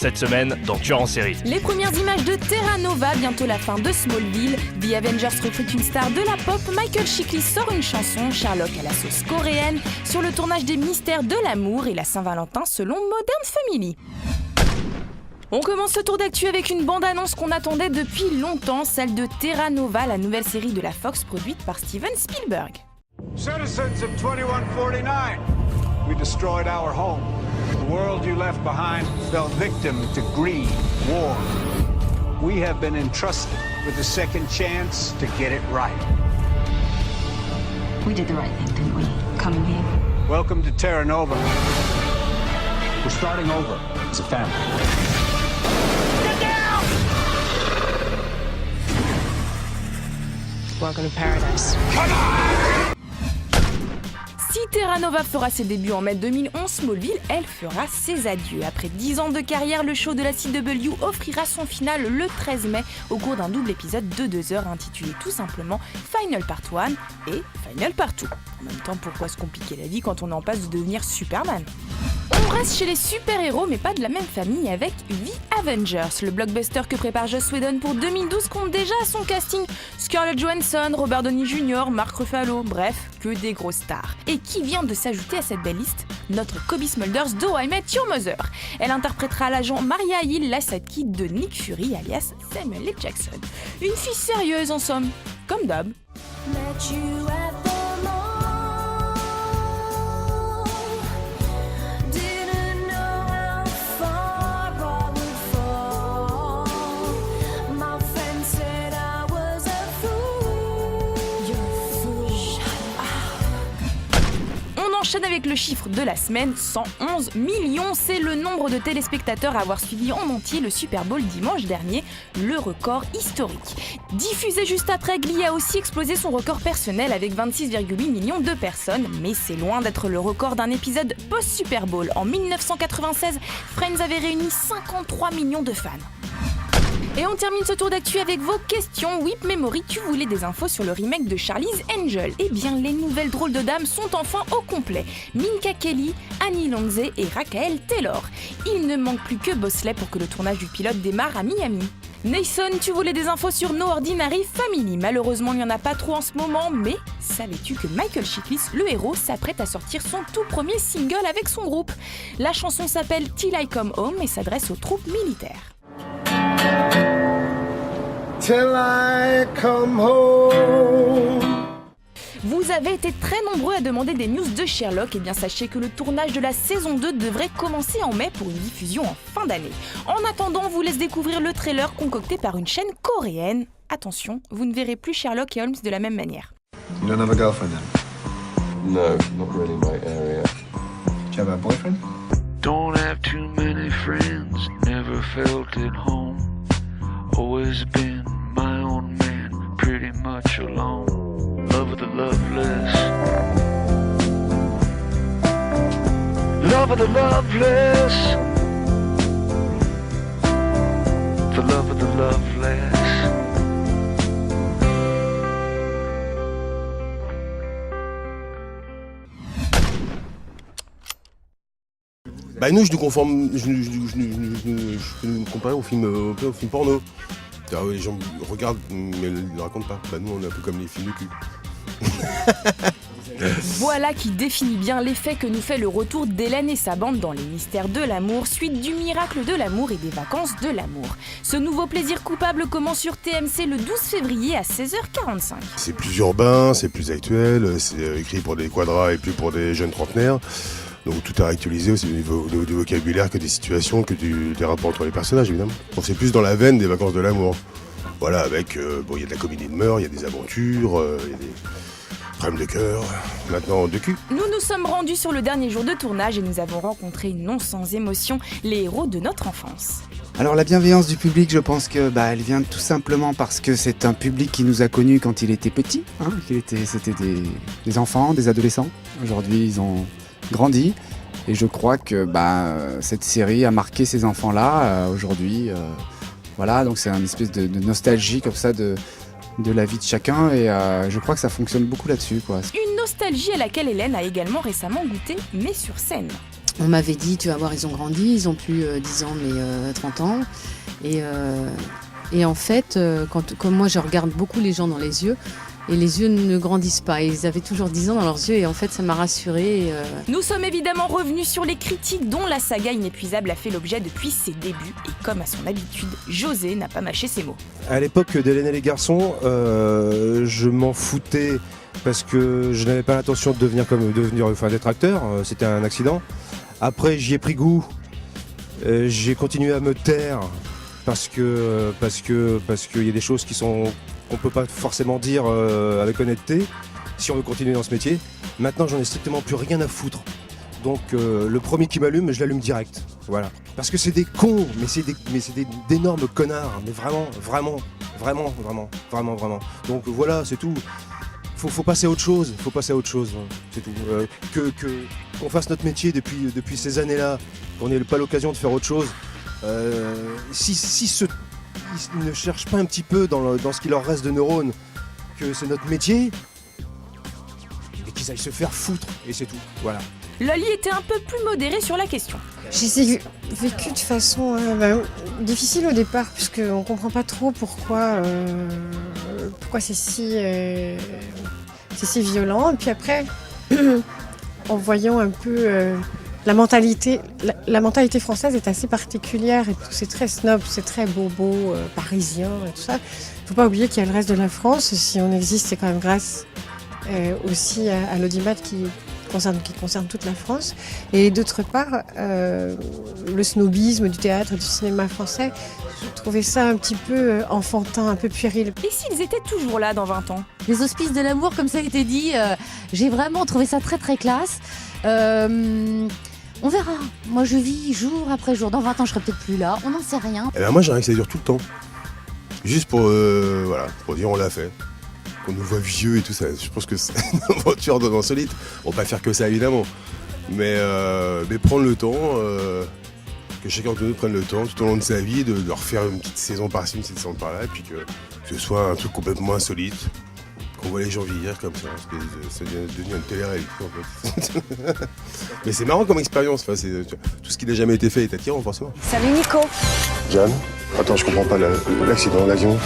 cette semaine dans Tueur en série. Les premières images de Terra Nova, bientôt la fin de Smallville. The Avengers recrute une star de la pop, Michael Chiklis sort une chanson, Sherlock à la sauce coréenne, sur le tournage des Mystères de l'amour et la Saint-Valentin selon Modern Family. On commence ce tour d'actu avec une bande-annonce qu'on attendait depuis longtemps, celle de Terra Nova, la nouvelle série de la Fox produite par Steven Spielberg. Citizens of 2149, we destroyed our home. The world you left behind fell victim to greed, war. We have been entrusted with a second chance to get it right. We did the right thing, didn't we? Coming here. Welcome to Terra Nova. We're starting over as a family. Welcome to paradise. Si Terra Nova fera ses débuts en mai 2011, Smallville, elle, fera ses adieux. Après 10 ans de carrière, le show de la CW offrira son final le 13 mai au cours d'un double épisode de 2 heures intitulé tout simplement Final Part 1 et Final Part 2. En même temps, pourquoi se compliquer la vie quand on est en passe de devenir Superman ? On reste chez les super-héros, mais pas de la même famille, avec The Avengers. Le blockbuster que prépare Joss Whedon pour 2012 compte déjà à son casting Scarlett Johansson, Robert Downey Jr., Mark Ruffalo, bref, que des grosses stars. Et qui vient de s'ajouter à cette belle liste ? Notre Cobie Smulders de How I Met Your Mother. Elle interprétera l'agent Maria Hill, la sidekick de Nick Fury, alias Samuel L. Jackson. Une fille sérieuse en somme, comme d'hab. On enchaîne avec le chiffre de la semaine, 111 millions, c'est le nombre de téléspectateurs à avoir suivi en entier le Super Bowl dimanche dernier, le record historique. Diffusé juste après, Glee a aussi explosé son record personnel avec 26,8 millions de personnes, mais c'est loin d'être le record d'un épisode post-Super Bowl. En 1996, Friends avait réuni 53 millions de fans. Et on termine ce tour d'actu avec vos questions. Whip Memory, tu voulais des infos sur le remake de Charlie's Angel. Eh bien, les nouvelles drôles de dames sont enfin au complet. Minka Kelly, Annie Lanzé et Raquel Taylor. Il ne manque plus que Bosley pour que le tournage du pilote démarre à Miami. Nason, tu voulais des infos sur No Ordinary Family. Malheureusement, il n'y en a pas trop en ce moment, mais savais-tu que Michael Chiklis, le héros, s'apprête à sortir son tout premier single avec son groupe ? La chanson s'appelle Till I Come Home et s'adresse aux troupes militaires. Till I come home. Vous avez été très nombreux à demander des news de Sherlock, et bien sachez que le tournage de la saison 2 devrait commencer en mai pour une diffusion en fin d'année. En attendant, on vous laisse découvrir le trailer concocté par une chaîne coréenne. Attention, vous ne verrez plus Sherlock et Holmes de la même manière. You don't have a girlfriend then? No, not really my area. Do you have a boyfriend? Don't have too many friends, never felt at home. Always been my own man, pretty much alone. Love of the loveless. Love of the loveless. The love of the loveless. Bah nous, je nous conforme, je peux nous comparer au film porno. Les gens regardent, mais ils ne racontent pas. Bah nous, on est un peu comme les films de cul. Voilà qui définit bien l'effet que nous fait le retour d'Hélène et sa bande dans Les Mystères de l'amour, suite du Miracle de l'amour et des Vacances de l'amour. Ce nouveau plaisir coupable commence sur TMC le 12 février à 16h45. C'est plus urbain, c'est plus actuel, c'est écrit pour des quadras et plus pour des jeunes trentenaires. Donc tout est réactualisé aussi au niveau du vocabulaire, que des situations, que des rapports entre les personnages évidemment. Donc c'est plus dans la veine des Vacances de l'amour. Voilà, avec, il y a de la comédie de mœurs, il y a des aventures, il y a des problèmes de cœur, maintenant de cul. Nous nous sommes rendus sur le dernier jour de tournage et nous avons rencontré, non sans émotion, les héros de notre enfance. Alors la bienveillance du public, je pense que elle vient tout simplement parce que c'est un public qui nous a connus quand il était petit. C'était des enfants, des adolescents. Aujourd'hui, ils ont grandi. Et je crois que cette série a marqué ces enfants-là aujourd'hui. Voilà, donc c'est une espèce de nostalgie comme ça de la vie de chacun. Et je crois que ça fonctionne beaucoup là-dessus, quoi. Une nostalgie à laquelle Hélène a également récemment goûté, mais sur scène. On m'avait dit, tu vas voir, ils ont grandi, ils ont plus 10 ans mais 30 ans. Et en fait, comme moi je regarde beaucoup les gens dans les yeux, et les yeux ne grandissent pas. Et ils avaient toujours 10 ans dans leurs yeux et en fait ça m'a rassurée. Nous sommes évidemment revenus sur les critiques dont la saga inépuisable a fait l'objet depuis ses débuts. Et comme à son habitude, José n'a pas mâché ses mots. À l'époque d'Hélène et les garçons, je m'en foutais parce que je n'avais pas l'intention de d'être acteur. C'était un accident. Après j'y ai pris goût. J'ai continué à me taire parce que y a des choses qu'on peut pas forcément dire avec honnêteté si on veut continuer dans ce métier. Maintenant, j'en ai strictement plus rien à foutre. Donc le premier qui m'allume, je l'allume direct. Voilà. Parce que c'est des cons, mais c'est d'énormes connards. Mais vraiment. Donc voilà, c'est tout. Faut passer à autre chose. C'est tout. Qu'on fasse notre métier depuis ces années-là, qu'on n'ait pas l'occasion de faire autre chose. Ils ne cherchent pas un petit peu dans ce qui leur reste de neurones que c'est notre métier, et qu'ils aillent se faire foutre, et c'est tout, voilà. Loli était un peu plus modérée sur la question. J'ai vécu de façon difficile au départ, puisqu'on ne comprend pas trop pourquoi c'est si violent. Et puis après, en voyant un peu... La mentalité française est assez particulière et c'est très snob, c'est très bobo, parisien et tout ça. Il ne faut pas oublier qu'il y a le reste de la France. Si on existe, c'est quand même grâce aussi à l'audimat qui concerne toute la France. Et d'autre part, le snobisme du théâtre, du cinéma français, je trouvais ça un petit peu enfantin, un peu puéril. Et s'ils étaient toujours là dans 20 ans ? Les hospices de l'amour, comme ça a été dit, j'ai vraiment trouvé ça très très classe. On verra. Moi, je vis jour après jour. Dans 20 ans, je serai peut-être plus là. On n'en sait rien. Eh ben moi, j'aimerais que ça dure tout le temps. Juste pour dire on l'a fait. Qu'on nous voit vieux et tout ça. Je pense que c'est une aventure insolite. On va pas faire que ça, évidemment. Mais prendre le temps, que chacun de nous prenne le temps tout au long de sa vie de refaire une petite saison par-ci, une petite saison par-là, et puis que ce soit un truc complètement insolite. On voit les gens vieillir comme ça, ça devient une télé-réalité en fait. Mais c'est marrant comme expérience, enfin, tout ce qui n'a jamais été fait est attirant forcément. Salut Nico. Jeanne, attends, je comprends pas l'accident, l'avion.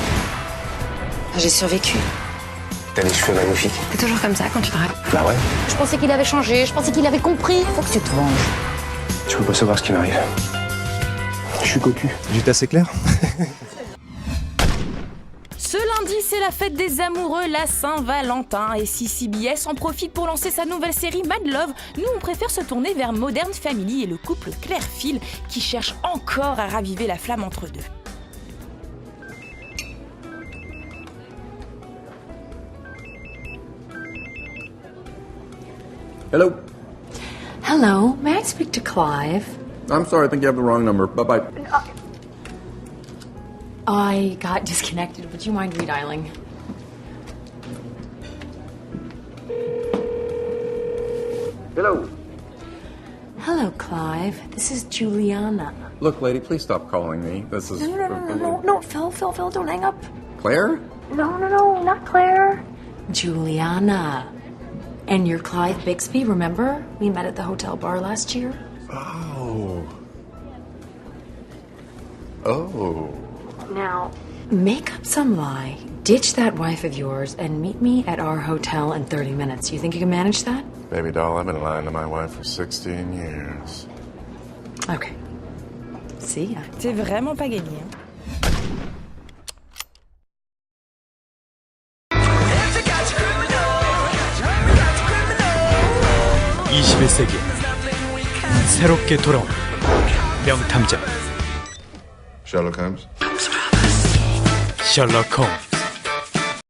J'ai survécu. T'as les cheveux magnifiques. T'es toujours comme ça quand tu te rappelles. Bah ouais. Je pensais qu'il avait changé, je pensais qu'il avait compris. Faut que tu te venges. Tu peux pas savoir ce qui m'arrive. Je suis cocu. J'étais assez clair. Ce lundi, c'est la fête des amoureux, la Saint-Valentin. Et si CBS en profite pour lancer sa nouvelle série Mad Love, nous on préfère se tourner vers Modern Family et le couple Claire-Phil qui cherche encore à raviver la flamme entre deux. Hello. Hello, may I speak to Clive? I'm sorry, I think you have the wrong number. Bye-bye. I got disconnected. Would you mind redialing? Hello. Hello, Clive. This is Juliana. Look, lady, please stop calling me. This is... No, Phil, don't hang up. Claire? No, not Claire. Juliana. And you're Clive Bixby, remember? We met at the hotel bar last year. Oh. Now, make up some lie, ditch that wife of yours, and meet me at our hotel in 30 minutes. You think you can manage that? Baby doll, I've been lying to my wife for 16 years. Okay. See ya. C'est vraiment pas gagné. Hein. 세계 새롭게 돌아온 명탐정 Sherlock Holmes. 셜록 홈즈